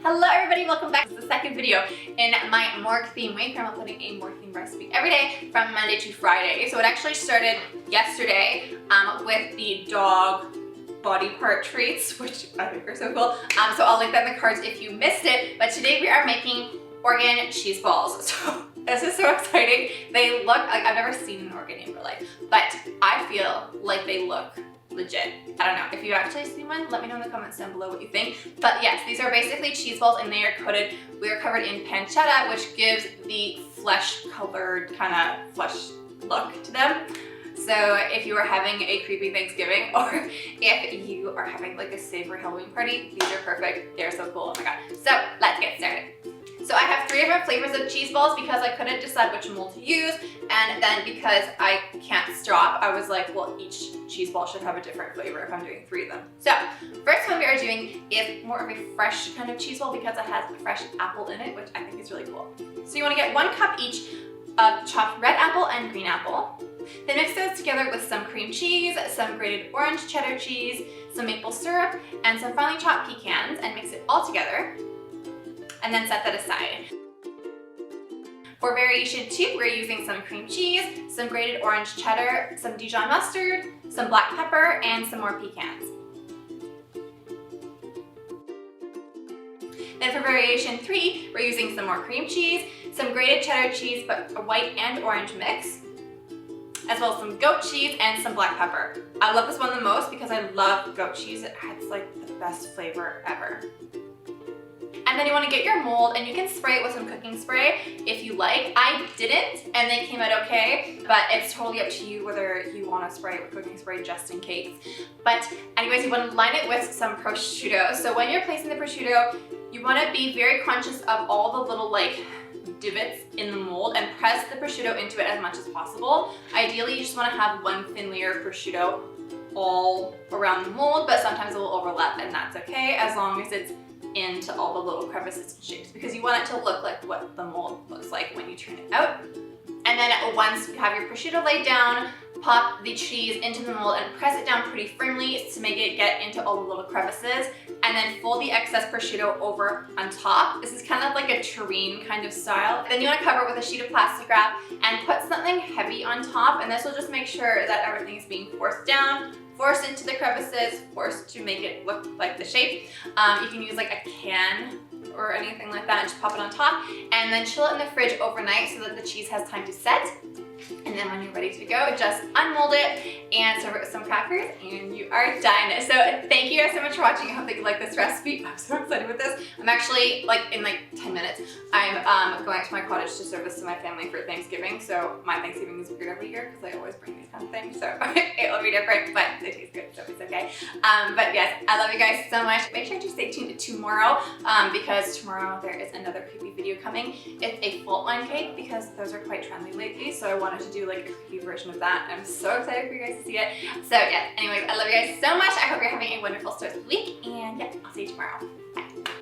Hello everybody, welcome back to the second video in my morgue theme week. I'm uploading a morgue theme recipe every day from Monday to Friday. So it actually started yesterday with the dog body part treats, which I think are so cool. So I'll link that in the cards if you missed it. But today we are making organ cheese balls. So this is so exciting. They look like, I've never seen an organ in real life, but I feel like they look legit. I don't know. If you actually see one, let me know in the comments down below what you think. But yes, these are basically cheese balls and they are coated, we are covered in pancetta, which gives the flesh colored kind of flesh look to them. So if you are having a creepy Thanksgiving or if you are having like a savory Halloween party, these are perfect. They're so cool. Oh my god. So let's get started. So I have 3 different flavors of cheese balls because I couldn't decide which mold to use, and then because I can't stop, I was like, well, each cheese ball should have a different flavor if I'm doing 3 of them. So first one we are doing is more of a fresh kind of cheese ball because it has fresh apple in it, which I think is really cool. So you want to get 1 cup each of chopped red apple and green apple. Then mix those together with some cream cheese, some grated orange cheddar cheese, some maple syrup, and some finely chopped pecans, and mix it all together. And then set that aside. For variation 2, we're using some cream cheese, some grated orange cheddar, some Dijon mustard, some black pepper, and some more pecans. Then for variation 3, we're using some more cream cheese, some grated cheddar cheese, but a white and orange mix, as well as some goat cheese and some black pepper. I love this one the most because I love goat cheese. It's like the best flavor ever. And then you want to get your mold and you can spray it with some cooking spray if you like. I didn't and they came out okay, but it's totally up to you whether you want to spray it with cooking spray just in case. But anyways, you want to line it with some prosciutto. So when you're placing the prosciutto, you want to be very conscious of all the little like divots in the mold and press the prosciutto into it as much as possible. Ideally, you just want to have 1 thin layer of prosciutto all around the mold, but sometimes it will overlap and that's okay as long as it's into all the little crevices and shapes because you want it to look like what the mold looks like when you turn it out. And then once you have your prosciutto laid down, pop the cheese into the mold and press it down pretty firmly to make it get into all the little crevices, and then fold the excess prosciutto over on top. This is kind of like a terrine kind of style. Then you want to cover it with a sheet of plastic wrap and put something heavy on top, and this will just make sure that everything is being forced down, forced into the crevices, forced to make it look like the shape. You can use like a can or anything like that and just pop it on top, and then chill it in the fridge overnight so that the cheese has time to set. And then when you're ready to go, just unmold it and serve it with some crackers and you are done. So thank you guys so much for watching. I hope that you like this recipe. I'm so excited with this. I'm actually like in like 10 minutes, I'm going to my cottage to serve this to my family for Thanksgiving. So my Thanksgiving is weird every year because I always bring these kind of things. So it will be different, but they taste good, so it's okay. But yes, I love you guys so much. Make sure to stay tuned to tomorrow because tomorrow there is another creepy video coming. It's a fault line cake because those are quite trendy lately. So I wanted to do like a creepy version of that. I'm so excited for you guys to see it. So yeah, anyways, I love you guys so much. I hope you're having a wonderful start of the week, and yeah, I'll see you tomorrow. Bye.